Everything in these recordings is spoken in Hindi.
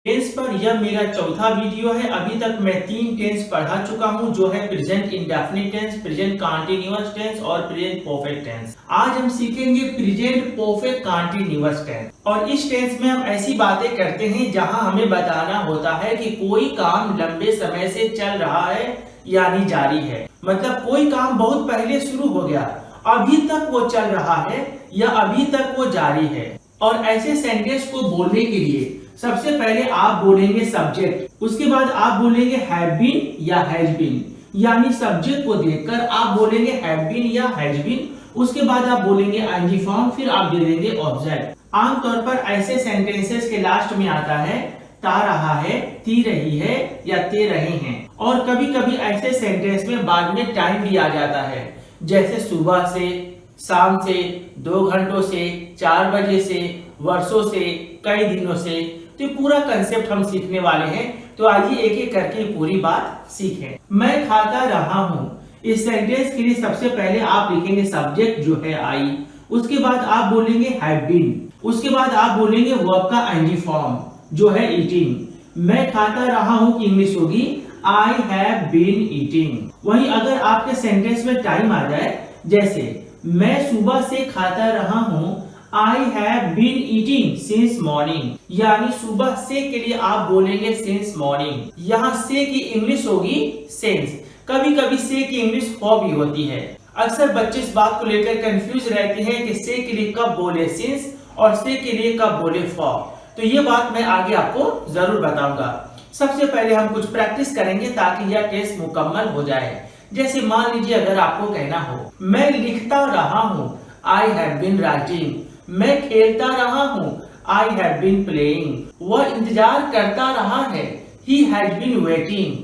टेंस पर यह मेरा चौथा वीडियो है। अभी तक मैं 3 टेंस पढ़ा चुका हूं, जो है present indefinite tense, present continuous tense और प्रेजेंट परफेक्ट टेंस। आज हम सीखेंगे प्रेजेंट परफेक्ट कंटीन्यूअस टेंस। और इस टेंस में हम ऐसी बातें करते हैं जहां हमें बताना होता है कि कोई काम लंबे समय से चल रहा है यानी जारी है। मतलब कोई काम बहुत पहले शुरू हो गया, अभी तक वो चल रहा है या अभी तक वो जारी है। और ऐसे सेंटेंस को बोलने के लिए सबसे पहले आप बोलेंगे सब्जेक्ट, उसके बाद आप बोलेंगे हैव बीन या हैज बीन, यानी सब्जेक्ट को देखकर आप बोलेंगे हैव बीन या हैज बीन। उसके बाद आप बोलेंगे आईएनजी फॉर्म, फिर आप दे देंगे ऑब्जेक्ट। आमतौर पर ऐसे सेंटेंसेस के लास्ट में आता है ता रहा है, ती रही है या ते रहे हैं। और कभी कभी ऐसे सेंटेंस में बाद में टाइम भी आ जाता है, जैसे सुबह से, शाम से, 2 घंटों से, 4 बजे से, वर्षों से, कई दिनों से। तो पूरा कंसेप्ट हम सीखने वाले हैं, तो आइए एक एक करके पूरी बात सीखें। मैं खाता रहा हूं, इस सेंटेंस के लिए सबसे पहले आप लिखेंगे सब्जेक्ट जो है आई, उसके बाद आप बोलेंगे हैव बीन, उसके बाद आप बोलेंगे वर्ब का आईएनजी फॉर्म जो है ईटिंग। मैं खाता रहा हूं की इंग्लिश होगी आई हैव बीन ईटिंग। वहीं अगर आपके सेंटेंस में टाइम आ जाए, जैसे मैं सुबह से खाता रहा हूं, I have been eating since morning, यानी सुबह से के लिए आप बोलेंगे सिंस मॉर्निंग। यहाँ से की इंग्लिश होगी सिंस। कभी कभी से की इंग्लिश फॉर भी होती है। अक्सर बच्चे इस बात को लेकर कंफ्यूज रहते हैं कि से के लिए कब बोले सिंस और से के लिए कब बोले फॉर। तो ये बात मैं आगे आपको जरूर बताऊंगा। सबसे पहले हम कुछ प्रैक्टिस करेंगे ताकि यह टेस्ट मुकम्मल हो जाए। जैसे मान लीजिए अगर आपको कहना हो मैं लिखता रहा हूँ, आई हैव बीन राइटिंग। मैं खेलता रहा हूँ, आई हैव बीन प्लेइंग। वह इंतजार करता रहा है, ही हैज बीन वेटिंग।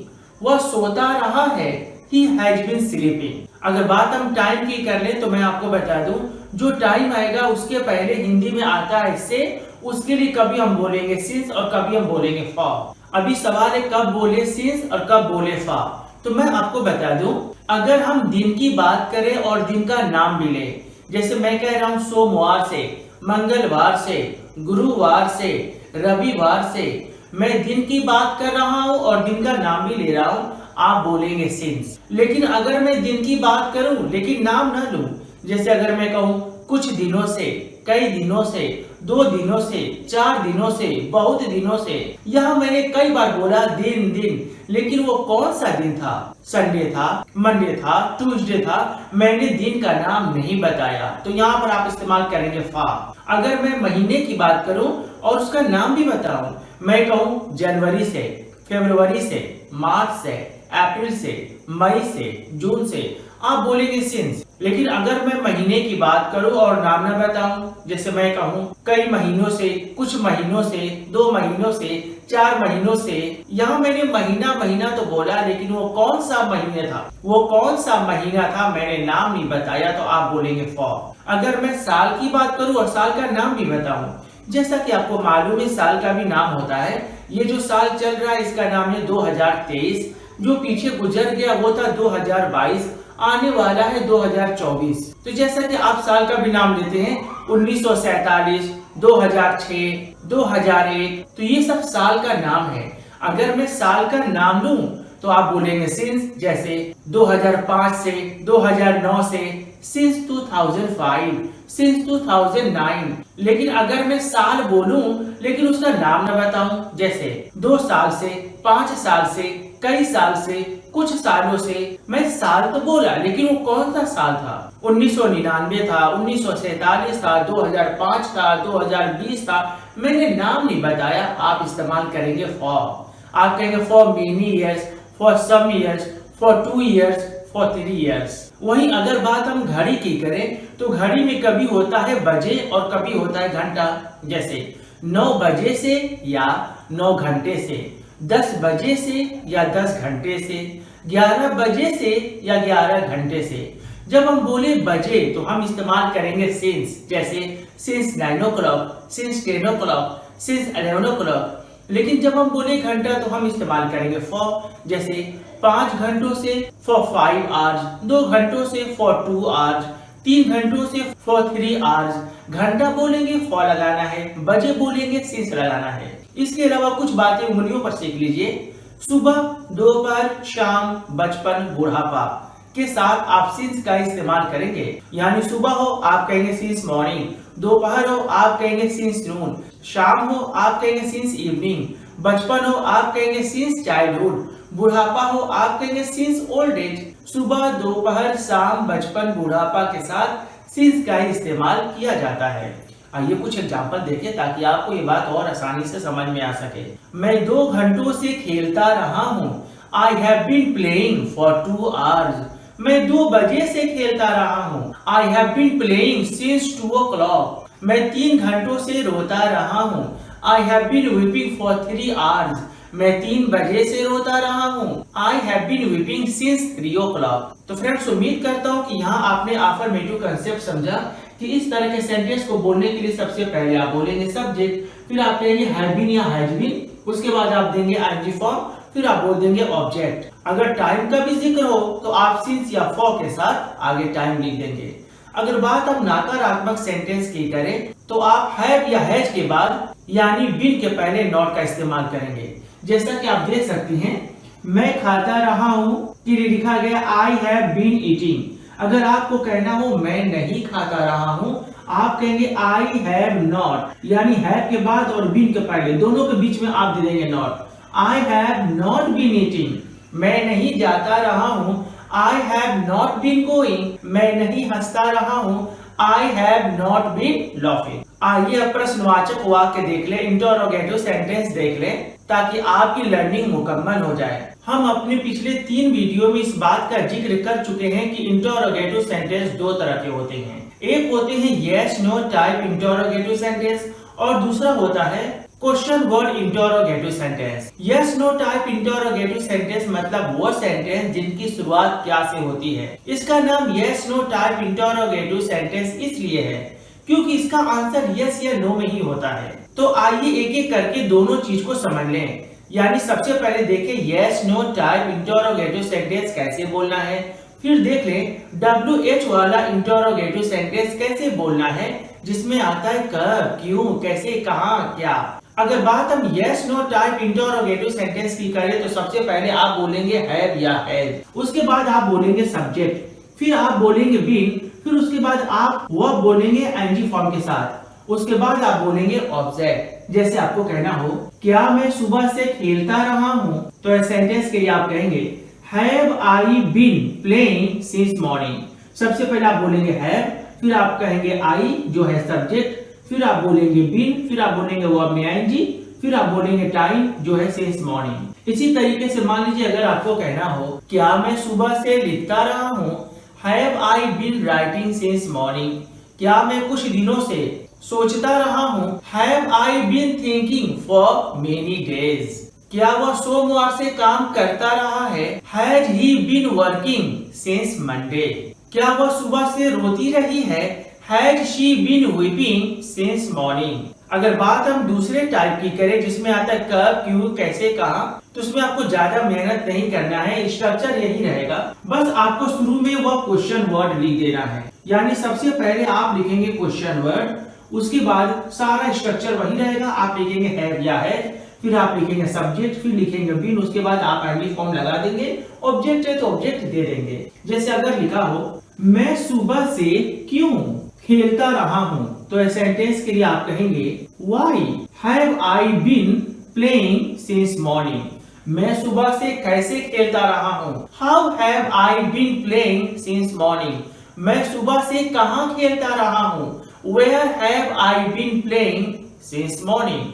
वह सोता रहा है, ही हैज बीन स्लीपिंग। अगर बात हम टाइम की कर ले तो मैं आपको बता दूं, जो टाइम आएगा उसके पहले हिंदी में आता है से, उसके लिए कभी हम बोलेंगे सिंस और कभी हम बोलेंगे फॉर। अभी सवाल है कब बोले सिंस और कब बोले फॉर। तो मैं आपको बता दूं, अगर हम दिन की बात करें और दिन का नाम भी ले, जैसे मैं कह रहा हूँ सोमवार से, मंगलवार से, गुरुवार से, रविवार से, मैं दिन की बात कर रहा हूँ और दिन का नाम भी ले रहा हूँ, आप बोलेंगे सिंस। लेकिन अगर मैं दिन की बात करूं लेकिन नाम ना लूं, जैसे अगर मैं कहूं कुछ दिनों से, कई दिनों से, 2 दिनों से, 4 दिनों से, बहुत दिनों से, यहाँ मैंने कई बार बोला दिन, लेकिन वो कौन सा दिन था? संडे था, मंडे था, ट्यूसडे था, मैंने दिन का नाम नहीं बताया। तो यहाँ पर आप इस्तेमाल करेंगे फॉर। अगर मैं महीने की बात करूं और उसका नाम भी बताऊं, मैं कहूं जनवरी से, फरवरी से, मार्च से, अप्रैल से, मई से, जून से, आप बोलेंगे सिंस। लेकिन अगर मैं महीने की बात करूं और नाम न बताऊं, जैसे मैं कहूं कई महीनों से, कुछ महीनों से, 2 महीनों से, 4 महीनों से, यहाँ मैंने महीना तो बोला, लेकिन वो कौन सा महीना था, वो कौन सा महीना था मैंने नाम नहीं बताया, तो आप बोलेंगे फॉर। अगर मैं साल की बात करूं और साल का नाम भी बताऊं, जैसा कि आपको मालूम है साल का भी नाम होता है। ये जो साल चल रहा है इसका नाम है 2023, जो पीछे गुजर गया वो था 2022, आने वाला है 2024। तो जैसा कि आप साल का भी नाम लेते हैं 1947, 2006, 2001, तो ये सब साल का नाम है। अगर मैं साल का नाम लूं तो आप बोलेंगे सिंस, जैसे 2005 से, 2009 से, सिंस 2005, सिंस 2009। लेकिन अगर मैं साल बोलूं लेकिन उसका नाम न बताऊं, जैसे 2 साल से, 5 साल से, कई साल से, कुछ सालों से, मैं साल तो बोला लेकिन वो कौन सा साल था? 1999 था, 1947 था, 2005 था, 2020 था, मैंने नाम नहीं बताया, आप इस्तेमाल करेंगे फॉर। आप कहेंगे for many years, for some years, for 2 years, for 3 years. वहीं अगर बात हम घड़ी की करें तो घड़ी में कभी होता है बजे और कभी होता है घंटा। जैसे 9 बजे से या 9 घंटे से, 10 बजे से या 10 घंटे से, 11 बजे से या 11 घंटे से। जब हम बोले बजे तो हम इस्तेमाल करेंगे सिंस, जैसे since 9 o'clock, since 10 o'clock, since 11 o'clock। लेकिन जब हम बोले घंटा तो हम इस्तेमाल करेंगे फॉर, जैसे 5 घंटों से फॉर 5 आवर्स, 2 घंटों से फॉर 2 आवर्स, 3 घंटों से फॉर 3 आवर्स। घंटा बोलेंगे फॉर लगाना है, बजे बोलेंगे सिंस लगाना है। इसके अलावा कुछ बातें उंगलियों पर सीख लीजिए। सुबह, दोपहर, शाम, बचपन, बुढ़ापा के साथ आप सिंस का इस्तेमाल करेंगे। यानी सुबह हो आप कहेंगे सिंस मॉर्निंग, दोपहर हो आप कहेंगे सिंस नून, शाम हो आप कहेंगे सिंस इवनिंग, बचपन हो आप कहेंगे सिंस चाइल्डहुड, बुढ़ापा हो आप कहेंगे सिंस ओल्ड एज। सुबह, दोपहर, शाम, बचपन, बुढ़ापा के साथ सिंस का इस्तेमाल किया जाता है। आइए कुछ एग्जाम्पल देखें ताकि आपको ये बात और आसानी से समझ में आ सके। मैं 2 घंटों से खेलता रहा हूँ। I have been playing for 2 hours। मैं 2 बजे से खेलता रहा हूँ। I have been playing since 2 o'clock। मैं 3 घंटों से रोता रहा हूँ। I have been weeping for 3 hours। मैं 3 बजे से रोता रहा हूँ। I have been weeping since 3 o'clock। तो फ्रेंड्स, उम्मीद करता हूँ कि यहाँ आपने अफर्मेटिव कंसेप्ट समझा कि इस तरह के सेंटेंस को बोलने के लिए सबसे पहले आप बोलेंगे सब्जेक्ट, फिर आप कहेंगे हैव बीन या हैज बीन, उसके बाद आप देंगे आईएनजी फॉर्म, फिर आप बोल देंगे ऑब्जेक्ट। अगर टाइम का भी जिक्र हो तो आप सिंस या फॉर के साथ आगे टाइम लिख देंगे। अगर बात आप नकारात्मक सेंटेंस की करें तो आप हैव या हैज के बाद यानी बीन के पहले नॉट का इस्तेमाल करेंगे। जैसा कि आप देख सकती हैं, मैं खाता रहा हूँ कि लिखा गया आई हैव बीन ईटिंग। अगर आपको कहना हो मैं नहीं खाता रहा हूँ, आप कहेंगे आई हैव नॉट, यानी हैव के बाद और बीन के पहले दोनों के बीच में आप दे देंगे not. I have not been eating, मैं नहीं जाता रहा हूँ। I have not been going, मैं नहीं हंसता रहा हूँ। I have not been laughing. आइए अब प्रश्नवाचक वाक्य देख ले, इंटरोगेटिव सेंटेंस देख ले ताकि आपकी लर्निंग मुकम्मल हो जाए। हम अपने पिछले 3 वीडियो में इस बात का जिक्र कर चुके हैं कि इंटरोगेटिव सेंटेंस 2 तरह के होते हैं। एक होते हैं yes no type interrogative sentence और दूसरा होता है question word interrogative sentence. Yes no type interrogative sentence मतलब वो सेंटेंस जिनकी शुरुआत क्या से होती है। इसका नाम yes no type interrogative sentence इसलिए है क्योंकि इसका आंसर यस या नो में ही होता है। तो आइए एक एक करके दोनों चीज को समझ लें। यानी सबसे पहले देखें yes no type interrogative sentence कैसे बोलना है, फिर देख लें WH वाला इंटरोगेटिव सेंटेंस कैसे बोलना है जिसमें आता है कब, क्यों, कैसे, कहां, क्या। अगर बात हम yes no type interrogative sentence की करें तो सबसे पहले आप बोलेंगे हैव या हैज, उसके बाद आप बोलेंगे सब्जेक्ट, फिर आप बोलेंगे बीन, फिर उसके बाद आप वर्ब बोलेंगे आईएनजी फॉर्म के साथ, उसके बाद आप बोलेंगे ऑब्जेक्ट। जैसे आपको कहना हो क्या मैं सुबह से खेलता रहा हूँ, तो इस सेंटेंस के लिए आप कहेंगे have I been playing since morning. सबसे पहले आप बोलेंगे हैव, फिर आप कहेंगे आई जो है सब्जेक्ट, फिर आप बोलेंगे बीन, फिर आप बोलेंगे वर्ब में आईएनजी, फिर आप बोलेंगे टाइम जो है सिंस मॉर्निंग। इसी तरीके से मान लीजिए अगर आपको कहना हो क्या मैं सुबह से लिखता रहा हूँ, have I been writing since morning. क्या मैं कुछ दिनों से सोचता रहा हूँ, have I been thinking for many days. क्या वह सोमवार से काम करता रहा है, has he been working since Monday. क्या वह सुबह से रोती रही है, has she been weeping since morning. अगर बात हम दूसरे टाइप की करें जिसमें आता है कब, क्यों, कैसे, कहां, तो उसमें आपको ज्यादा मेहनत नहीं करना है, स्ट्रक्चर यही रहेगा। बस आपको शुरू में वह क्वेश्चन वर्ड लिख देना है। यानी सबसे पहले आप लिखेंगे क्वेश्चन वर्ड, उसके बाद सारा स्ट्रक्चर वही रहेगा। आप लिखेंगे हैव या हैज, फिर आप लिखेंगे सब्जेक्ट, फिर लिखेंगे बीन, उसके बाद आप आईएनजी फॉर्म लगा देंगे। ऑब्जेक्ट है तो ऑब्जेक्ट दे देंगे। जैसे अगर लिखा हो मैं सुबह से क्यों खेलता रहा हूँ, तो इस सेंटेंस के लिए आप कहेंगे why have I been playing since morning. मैं सुबह से कैसे खेलता रहा हूँ, how have I been playing since morning. मैं सुबह से कहाँ खेलता रहा हूँ, where have I been playing since morning.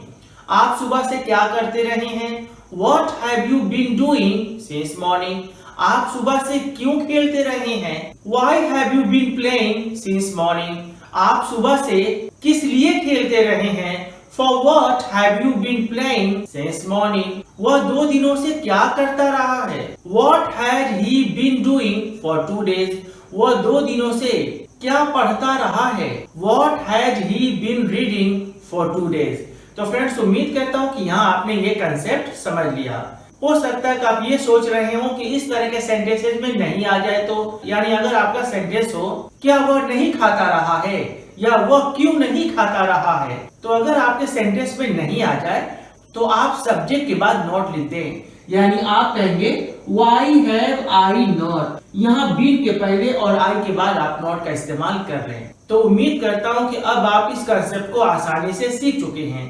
आप सुबह से क्या करते रहे हैं, what have you been doing since morning. आप सुबह से क्यों खेलते रहे हैं, why have you been playing since morning. आप सुबह से किस लिए खेलते रहे हैं, for what have you been playing since morning. वह 2 दिनों से क्या करता रहा है, what has he been doing for 2 days। वह 2 दिनों से क्या पढ़ता रहा है, what has he been reading for 2 days। तो फ्रेंड्स, उम्मीद करता हूँ कि यहाँ आपने ये कंसेप्ट समझ लिया। हो सकता है कि आप ये सोच रहे हो कि इस तरह के सेंटेंसेस में नहीं आ जाए तो, यानी अगर आपका सेंटेंस हो क्या वह नहीं खाता रहा है या वह क्यों नहीं खाता रहा है, तो अगर आपके सेंटेंस में नहीं आ जाए तो आप सब्जेक्ट के बाद नॉट लिखते हैं, यानी आप कहेंगे वाई हैव आई नॉट। यहाँ बीन के पहले और आई के बाद आप नॉट का इस्तेमाल कर रहे हैं। तो उम्मीद करता हूँ कि अब आप इस कंसेप्ट को आसानी से सीख चुके हैं।